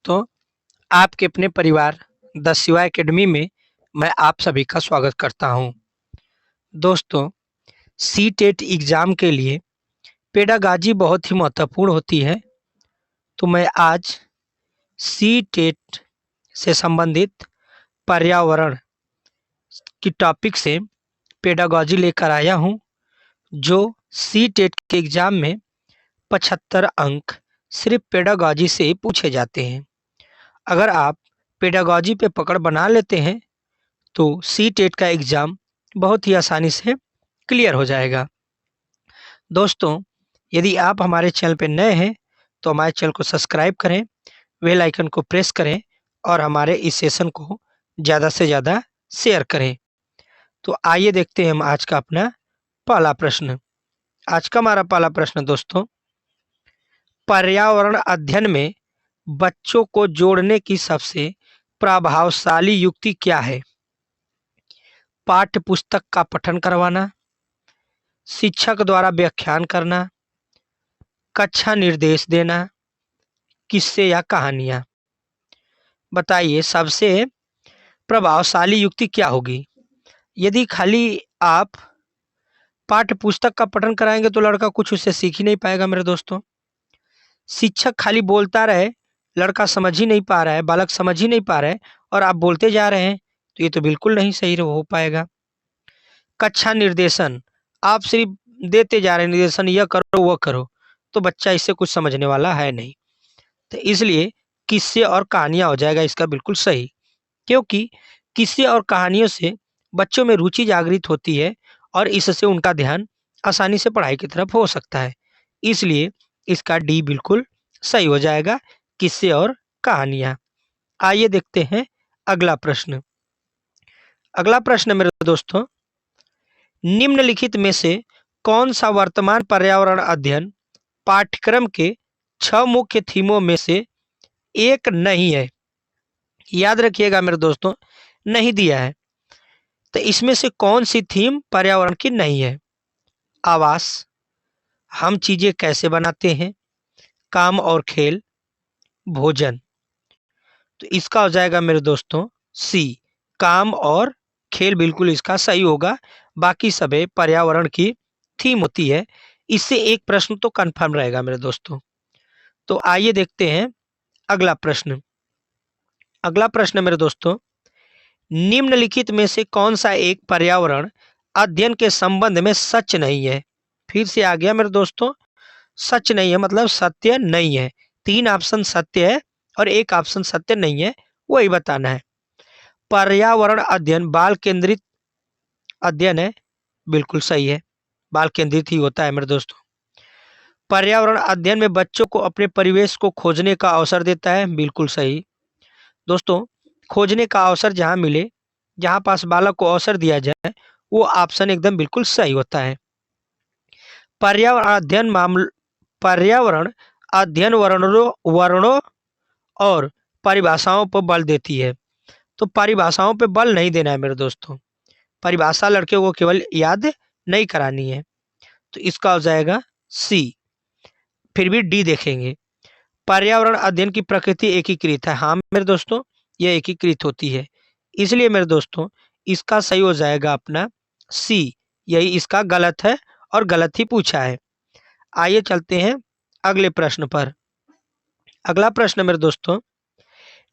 दोस्तों, आपके अपने परिवार द शिवा एकेडमी में मैं आप सभी का स्वागत करता हूं। दोस्तों, सी-टेट एग्ज़ाम के लिए पेडागॉजी बहुत ही महत्वपूर्ण होती है। तो मैं आज सी-टेट से संबंधित पर्यावरण की टॉपिक से पेडागॉजी लेकर आया हूं, जो सी-टेट के एग्ज़ाम में 75 अंक सिर्फ पेडागॉजी से ही पूछे जाते हैं। अगर आप पेडागॉजी पे पकड़ बना लेते हैं तो सी-टेट का एग्ज़ाम बहुत ही आसानी से क्लियर हो जाएगा। दोस्तों, यदि आप हमारे चैनल पे नए हैं तो हमारे चैनल को सब्सक्राइब करें, बेल आइकन को प्रेस करें और हमारे इस सेशन को ज़्यादा से ज़्यादा शेयर करें। तो आइए देखते हैं हम आज का अपना पहला प्रश्न। आज का हमारा पहला प्रश्न दोस्तों, पर्यावरण अध्ययन में बच्चों को जोड़ने की सबसे प्रभावशाली युक्ति क्या है? पाठ्य पुस्तक का पठन करवाना, शिक्षक द्वारा व्याख्यान करना, कक्षा निर्देश देना, किस्से या कहानियाँ। बताइए सबसे प्रभावशाली युक्ति क्या होगी? यदि खाली आप पाठ्य पुस्तक का पठन कराएंगे तो लड़का कुछ उससे सीख ही नहीं पाएगा मेरे दोस्तों। शिक्षक खाली बोलता रहे, लड़का समझ ही नहीं पा रहा है, बालक समझ ही नहीं पा रहा है और आप बोलते जा रहे हैं, तो ये तो बिल्कुल नहीं सही हो पाएगा। कक्षा निर्देशन, आप सिर्फ देते जा रहे हैं निर्देशन, यह करो वह करो, तो बच्चा इससे कुछ समझने वाला है नहीं। तो इसलिए किस्से और कहानियाँ हो जाएगा इसका बिल्कुल सही, क्योंकि किस्से और कहानियों से बच्चों में रुचि जागृत होती है और इससे उनका ध्यान आसानी से पढ़ाई की तरफ हो सकता है। इसलिए इसका डी बिल्कुल सही हो जाएगा, किस्से और कहानियाँ। आइए देखते हैं अगला प्रश्न। अगला प्रश्न मेरे दोस्तों, निम्नलिखित में से कौन सा वर्तमान पर्यावरण अध्ययन पाठ्यक्रम के 6 मुख्य थीमों में से एक नहीं है? याद रखिएगा मेरे दोस्तों, नहीं दिया है। तो इसमें से कौन सी थीम पर्यावरण की नहीं है? आवास, हम चीजें कैसे बनाते हैं, काम और खेल, भोजन। तो इसका हो जाएगा मेरे दोस्तों सी, काम और खेल बिल्कुल इसका सही होगा। बाकी सभी पर्यावरण की थीम होती है। इससे एक प्रश्न तो कंफर्म रहेगा मेरे दोस्तों। तो आइए देखते हैं अगला प्रश्न। अगला प्रश्न मेरे दोस्तों, निम्नलिखित में से कौन सा एक पर्यावरण अध्ययन के संबंध में सच नहीं है? फिर से आ गया मेरे दोस्तों, सच नहीं है मतलब सत्य नहीं है। 3 ऑप्शन सत्य है और एक ऑप्शन सत्य नहीं है, वही बताना है। पर्यावरण अध्ययन बाल केंद्रित अध्ययन है, बिल्कुल सही है, बाल केंद्रित ही होता है मेरे दोस्तों। पर्यावरण अध्ययन में बच्चों को अपने परिवेश को खोजने का अवसर देता है, बिल्कुल सही। दोस्तों, खोजने का अवसर जहाँ मिले, जहाँ पास बालक को अवसर दिया जाए, वो ऑप्शन एकदम बिल्कुल सही होता है। पर्यावरण अध्ययन वर्णों और परिभाषाओं पर बल देती है। तो परिभाषाओं पे बल नहीं देना है मेरे दोस्तों, परिभाषा लड़के को केवल याद नहीं करानी है। तो इसका हो जाएगा सी। फिर भी डी देखेंगे, पर्यावरण अध्ययन की प्रकृति एकीकृत है। हाँ मेरे दोस्तों, यह एकीकृत होती है, इसलिए मेरे दोस्तों इसका सही हो जाएगा अपना सी। यही इसका गलत है और गलत ही पूछा है। आइए चलते हैं अगले प्रश्न पर। अगला प्रश्न मेरे दोस्तों,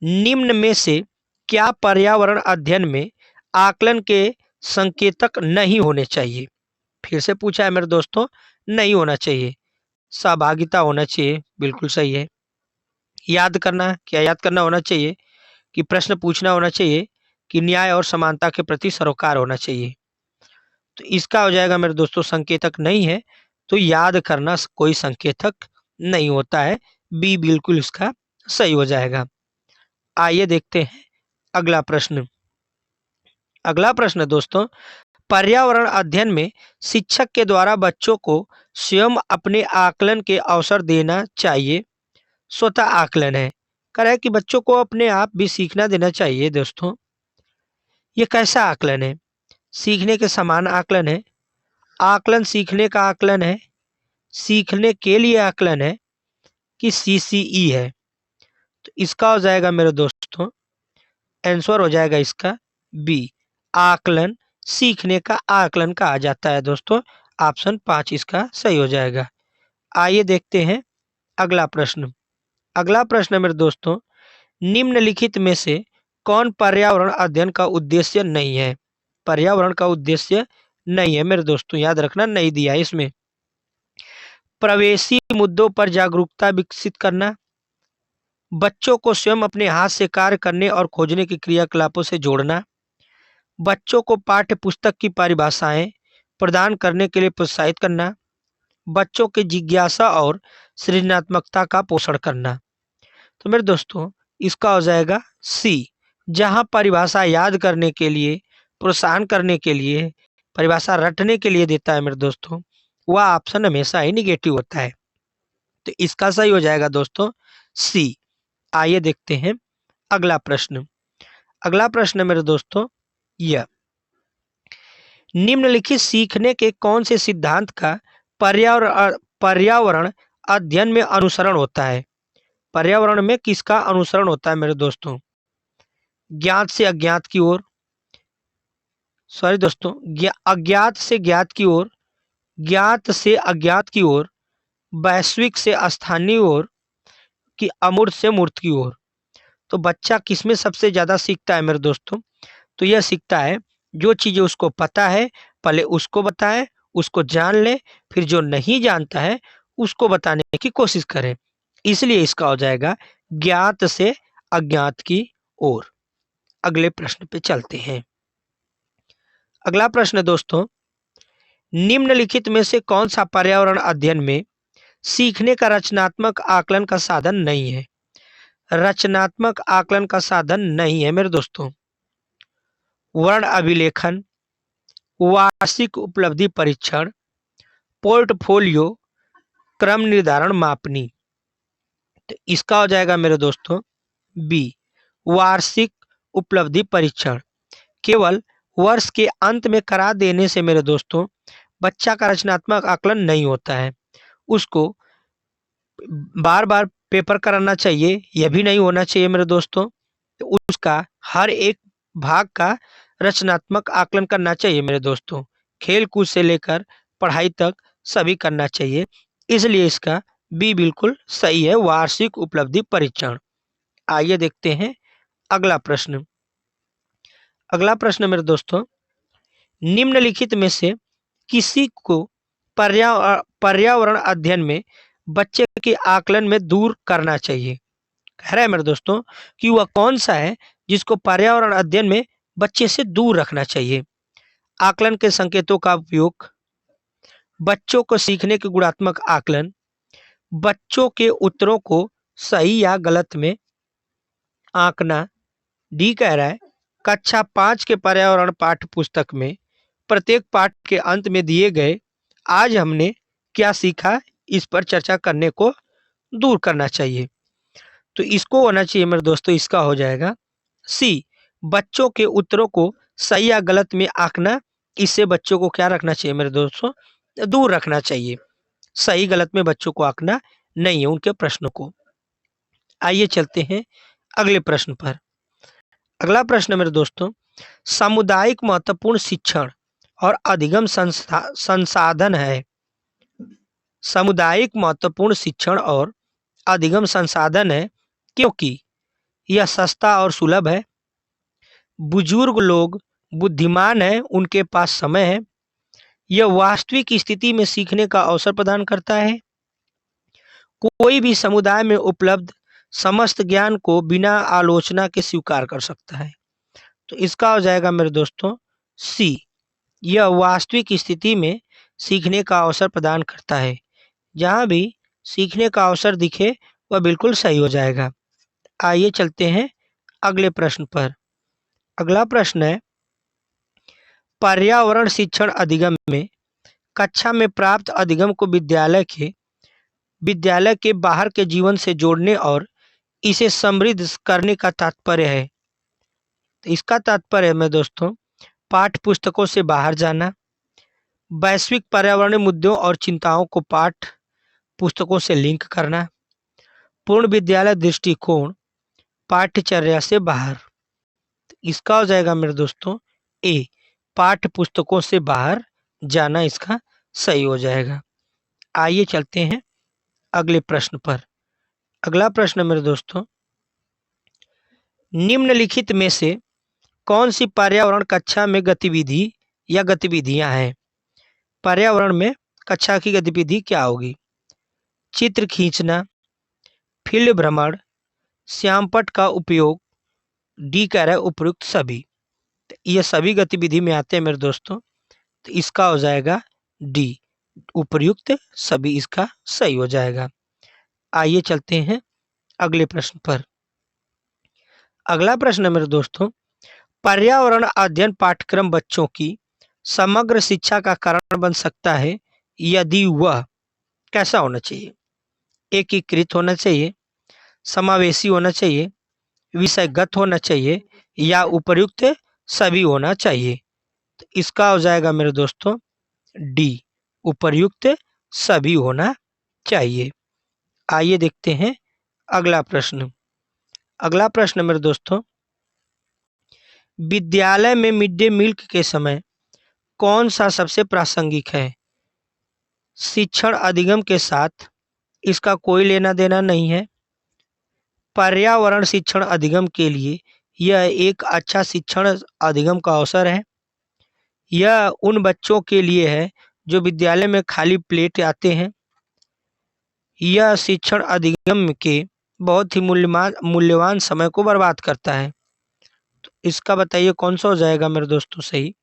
निम्न में से क्या पर्यावरण अध्ययन में आकलन के संकेतक नहीं होने चाहिए? फिर से पूछा है मेरे दोस्तों, नहीं होना चाहिए। सहभागिता होना चाहिए, बिल्कुल सही है। याद करना, क्या याद करना होना चाहिए कि प्रश्न पूछना होना चाहिए कि न्याय और समानता के प्रति सरोकार होना चाहिए। तो इसका हो जाएगा मेरे दोस्तों संकेतक नहीं है, तो याद करना कोई संकेतक नहीं होता है, बी बिल्कुल इसका सही हो जाएगा। आइए देखते हैं अगला प्रश्न। अगला प्रश्न दोस्तों, पर्यावरण अध्ययन में शिक्षक के द्वारा बच्चों को स्वयं अपने आकलन के अवसर देना चाहिए। स्वतः आकलन है, कह रहा है कि बच्चों को अपने आप भी सीखना देना चाहिए। दोस्तों, ये कैसा आकलन है? सीखने के समान आकलन है, आकलन सीखने का आकलन है, सीखने के लिए आकलन है कि सीसीई है? तो इसका हो जाएगा मेरे दोस्तों, आंसर हो जाएगा इसका बी, आकलन। सीखने का आकलन कहा जाता है दोस्तों। ऑप्शन 5 इसका सही हो जाएगा। आइए देखते हैं अगला प्रश्न। अगला प्रश्न है मेरे दोस्तों, निम्नलिखित में से कौन पर्यावरण अध्ययन का उद्देश्य नहीं है? पर्यावरण का उद्देश्य नहीं है मेरे दोस्तों, याद रखना, नहीं दिया है इसमें। प्रवेशी मुद्दों पर जागरूकता विकसित करना, बच्चों को स्वयं अपने हाथ से कार्य करने और खोजने के क्रियाकलापों से जोड़ना, बच्चों को पाठ्य पुस्तक की परिभाषाएं प्रदान करने के लिए प्रोत्साहित करना, बच्चों की जिज्ञासा और सृजनात्मकता का पोषण करना। तो मेरे दोस्तों इसका हो जाएगा सी, जहां परिभाषा याद करने के लिए, प्रोत्साहन करने के लिए, परिभाषा रटने के लिए देता है मेरे दोस्तों, वह ऑप्शन हमेशा ही निगेटिव होता है। तो इसका सही हो जाएगा दोस्तों सी। आइए देखते हैं अगला प्रश्न। अगला प्रश्न है मेरे दोस्तों यह, निम्नलिखित सीखने के कौन से सिद्धांत का पर्यावरण अध्ययन में अनुसरण होता है? पर्यावरण में किसका अनुसरण होता है मेरे दोस्तों? ज्ञात से अज्ञात की ओर, सॉरी दोस्तों, अज्ञात से ज्ञात की ओर, ज्ञात से अज्ञात की ओर, वैश्विक से स्थानीय ओर, कि अमूर्त से मूर्त की ओर। तो बच्चा किसमें सबसे ज्यादा सीखता है मेरे दोस्तों? तो यह सीखता है जो चीजें उसको पता है पहले उसको बताए, उसको जान ले, फिर जो नहीं जानता है उसको बताने की कोशिश करे। इसलिए इसका हो जाएगा ज्ञात से अज्ञात की ओर। अगले प्रश्न पे चलते हैं। अगला प्रश्न दोस्तों, निम्नलिखित में से कौन सा पर्यावरण अध्ययन में सीखने का रचनात्मक आकलन का साधन नहीं है? रचनात्मक आकलन का साधन नहीं है मेरे दोस्तों। वर्ण अभिलेखन, वार्षिक उपलब्धि परीक्षण, पोर्टफोलियो, क्रम निर्धारण मापनी। तो इसका हो जाएगा मेरे दोस्तों बी, वार्षिक उपलब्धि परीक्षण। केवल वर्ष के अंत में करा देने से मेरे दोस्तों बच्चा का रचनात्मक आकलन नहीं होता है। उसको बार बार पेपर कराना चाहिए, यह भी नहीं होना चाहिए मेरे दोस्तों। तो उसका हर एक भाग का रचनात्मक आकलन करना चाहिए मेरे दोस्तों। खेल कूद से लेकर पढ़ाई तक सभी करना चाहिए। इसलिए इसका बी बिल्कुल सही है, वार्षिक उपलब्धि परीक्षण। आइए देखते हैं अगला प्रश्न। अगला प्रश्न मेरे दोस्तों, निम्नलिखित में से किसी को पर्यावरण अध्ययन में बच्चे के आकलन में दूर करना चाहिए? कह रहा है मेरे दोस्तों कि वह कौन सा है जिसको पर्यावरण अध्ययन में बच्चे से दूर रखना चाहिए? आकलन के संकेतों का उपयोग, बच्चों को सीखने के गुणात्मक आकलन, बच्चों के उत्तरों को सही या गलत में आंकना। डी कह रहा है कक्षा 5 के पर्यावरण पाठ्य पुस्तक में प्रत्येक पाठ के अंत में दिए गए आज हमने क्या सीखा इस पर चर्चा करने को दूर करना चाहिए। तो इसको होना चाहिए मेरे दोस्तों, इसका हो जाएगा सी, बच्चों के उत्तरों को सही या गलत में आंकना। इससे बच्चों को क्या रखना चाहिए मेरे दोस्तों? दूर रखना चाहिए। सही गलत में बच्चों को आंकना नहीं है उनके प्रश्नों को। आइए चलते हैं अगले प्रश्न पर। अगला प्रश्न मेरे दोस्तों, सामुदायिक महत्वपूर्ण शिक्षण और अधिगम संसाधन है। सामुदायिक महत्वपूर्ण शिक्षण और अधिगम संसाधन है क्योंकि यह सस्ता और सुलभ है, बुजुर्ग लोग बुद्धिमान हैं, उनके पास समय है, यह वास्तविक स्थिति में सीखने का अवसर प्रदान करता है, कोई भी समुदाय में उपलब्ध समस्त ज्ञान को बिना आलोचना के स्वीकार कर सकता है। तो इसका हो जाएगा मेरे दोस्तों सी, यह वास्तविक स्थिति में सीखने का अवसर प्रदान करता है। जहाँ भी सीखने का अवसर दिखे वह बिल्कुल सही हो जाएगा। आइए चलते हैं अगले प्रश्न पर। अगला प्रश्न है, पर्यावरण शिक्षण अधिगम में कक्षा में प्राप्त अधिगम को विद्यालय के बाहर के जीवन से जोड़ने और इसे समृद्ध करने का तात्पर्य है। तो इसका तात्पर्य है मेरे दोस्तों पाठ्य पुस्तकों से बाहर जाना, वैश्विक पर्यावरणीय मुद्दों और चिंताओं को पाठ्य पुस्तकों से लिंक करना, पूर्ण विद्यालय दृष्टिकोण, पाठ्यचर्या से बाहर। इसका हो जाएगा मेरे दोस्तों ए, पाठ्य पुस्तकों से बाहर जाना इसका सही हो जाएगा। आइए चलते हैं अगले प्रश्न पर। अगला प्रश्न मेरे दोस्तों, निम्नलिखित में से कौन सी पर्यावरण कक्षा में गतिविधि या गतिविधियां हैं? पर्यावरण में कक्षा की गतिविधि क्या होगी? चित्र खींचना, फील्ड भ्रमण, श्यामपट्ट का उपयोग, डी कह रहा है उपयुक्त सभी। तो ये सभी गतिविधि में आते हैं मेरे दोस्तों, तो इसका हो जाएगा डी, उपयुक्त सभी इसका सही हो जाएगा। आइए चलते हैं अगले प्रश्न पर। अगला प्रश्न है मेरे दोस्तों, पर्यावरण अध्ययन पाठ्यक्रम बच्चों की समग्र शिक्षा का कारण बन सकता है यदि वह कैसा होना चाहिए? एकीकृत होना चाहिए, समावेशी होना चाहिए, विषयगत होना चाहिए या उपयुक्त सभी होना चाहिए। तो इसका हो जाएगा मेरे दोस्तों डी, उपयुक्त सभी होना चाहिए। आइए देखते हैं अगला प्रश्न। अगला प्रश्न मेरे दोस्तों, विद्यालय में मिड डे मील के समय कौन सा सबसे प्रासंगिक है? शिक्षण अधिगम के साथ इसका कोई लेना देना नहीं है। पर्यावरण शिक्षण अधिगम के लिए यह एक अच्छा शिक्षण अधिगम का अवसर है। यह उन बच्चों के लिए है जो विद्यालय में खाली प्लेट आते हैं। यह शिक्षण अधिगम के बहुत ही मूल्यवान समय को बर्बाद करता है। तो इसका बताइए कौन सा हो जाएगा मेरे दोस्तों सही?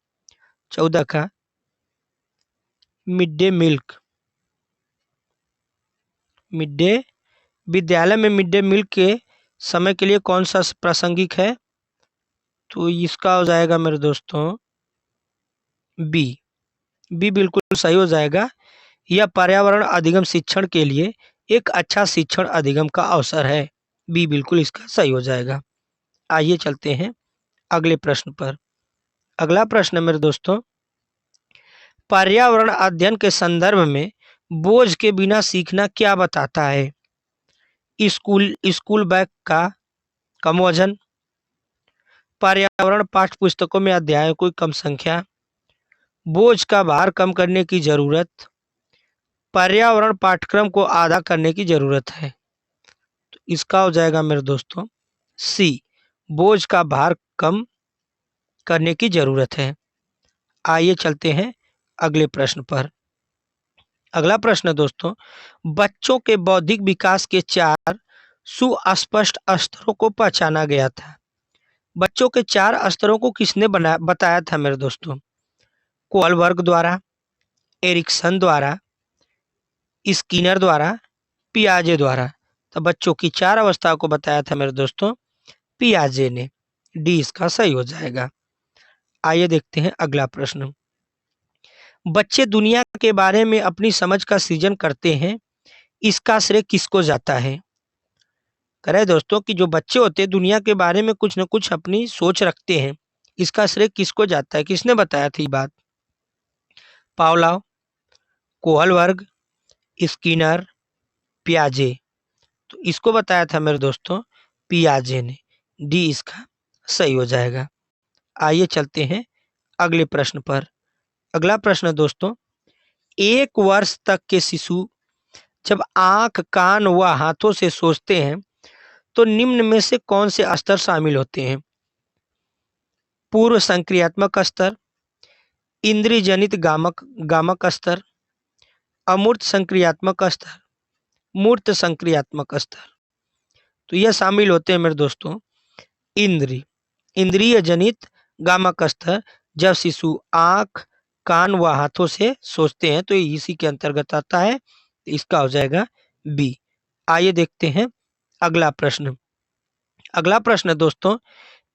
14 का mid day meal. Mid day, विद्यालय में मिड डे मील के समय के लिए कौन सा प्रासंगिक है? तो इसका हो जाएगा मेरे दोस्तों बी। बी बिल्कुल सही हो जाएगा। यह पर्यावरण अधिगम शिक्षण के लिए एक अच्छा शिक्षण अधिगम का अवसर है। बी बिल्कुल इसका सही हो जाएगा। आइए चलते हैं अगले प्रश्न पर। अगला प्रश्न मेरे दोस्तों, पर्यावरण अध्ययन के संदर्भ में बोझ के बिना सीखना क्या बताता है? स्कूल बैग का कम वजन, पर्यावरण पाठ्य पुस्तकों में अध्यायों की कम संख्या, बोझ का भार कम करने की जरूरत, पर्यावरण पाठ्यक्रम को आधा करने की जरूरत है। तो इसका हो जाएगा मेरे दोस्तों सी, बोझ का भार कम करने की जरूरत है। आइए चलते हैं अगले प्रश्न पर। अगला प्रश्न दोस्तों, बच्चों के बौद्धिक विकास के 4 सुस्पष्ट स्तरों को पहचाना गया था। बच्चों के 4 स्तरों को किसने बताया था मेरे दोस्तों? कोहलबर्ग द्वारा, एरिक्सन द्वारा, स्किनर द्वारा, पियाजे द्वारा। तो बच्चों की 4 अवस्थाओं को बताया था मेरे दोस्तों पियाजे ने। डी इसका सही हो जाएगा। आइए देखते हैं अगला प्रश्न। बच्चे दुनिया के बारे में अपनी समझ का सृजन करते हैं, इसका श्रेय किसको जाता है? कह रहे दोस्तों कि जो बच्चे होते हैं दुनिया के बारे में कुछ न कुछ अपनी सोच रखते हैं, इसका श्रेय किसको जाता है? किसने बताया थी बात? पावलोव, कोहलबर्ग, स्किनर, पियाजे। तो इसको बताया था मेरे दोस्तों पियाजे ने। डी इसका सही हो जाएगा। आइए चलते हैं अगले प्रश्न पर। अगला प्रश्न दोस्तों, 1 वर्ष तक के शिशु जब आंख, कान व हाथों से सोचते हैं तो निम्न में से कौन से स्तर शामिल होते हैं? पूर्व संक्रियात्मक स्तर, इंद्रिय जनित गामक स्तर, अमूर्त संक्रियात्मक स्तर, मूर्त संक्रियात्मक स्तर। तो यह शामिल होते हैं मेरे दोस्तों इंद्रिय जनित गामक स्तर। जब शिशु आंख, कान व हाथों से सोचते हैं तो ये इसी के अंतर्गत आता है। इसका हो जाएगा बी। आइए देखते हैं अगला प्रश्न। अगला प्रश्न दोस्तों,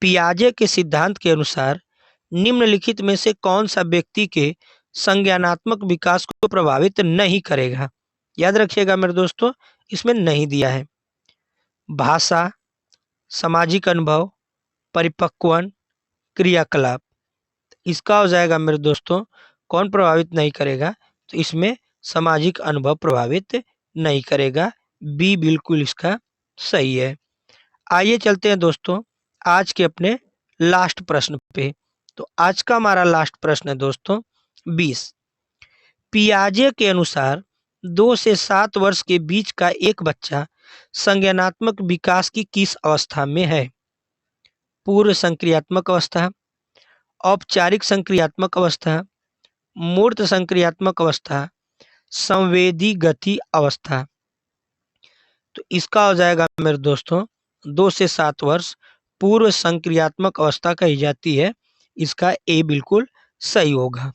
पियाजे के सिद्धांत के अनुसार निम्नलिखित में से कौन सा व्यक्ति के संज्ञानात्मक विकास को प्रभावित नहीं करेगा? याद रखिएगा मेरे दोस्तों, इसमें नहीं दिया है। भाषा, सामाजिक अनुभव, परिपक्वन, क्रियाकलाप। इसका हो जाएगा मेरे दोस्तों कौन प्रभावित नहीं करेगा? तो इसमें सामाजिक अनुभव प्रभावित नहीं करेगा। बी बिल्कुल इसका सही है। आइए चलते हैं दोस्तों आज के अपने लास्ट प्रश्न पे। तो आज का हमारा लास्ट प्रश्न है दोस्तों 20। पियाजे के अनुसार 2 से 7 वर्ष के बीच का एक बच्चा संज्ञानात्मक विकास की किस अवस्था में है? पूर्व संक्रियात्मक अवस्था, औपचारिक संक्रियात्मक अवस्था, मूर्त संक्रियात्मक अवस्था, संवेदी गति अवस्था। तो इसका हो जाएगा मेरे दोस्तों 2 से 7 वर्ष पूर्व संक्रियात्मक अवस्था कही जाती है। इसका ए बिल्कुल सही होगा।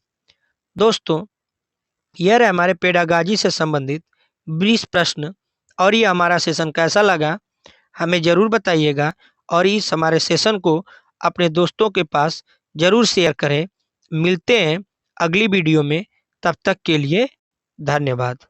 दोस्तों यह रहे हमारे पेडागाजी से संबंधित 20 प्रश्न। और ये हमारा सेशन कैसा लगा हमें ज़रूर बताइएगा और इस हमारे सेशन को अपने दोस्तों के पास ज़रूर शेयर करें। मिलते हैं अगली वीडियो में, तब तक के लिए धन्यवाद।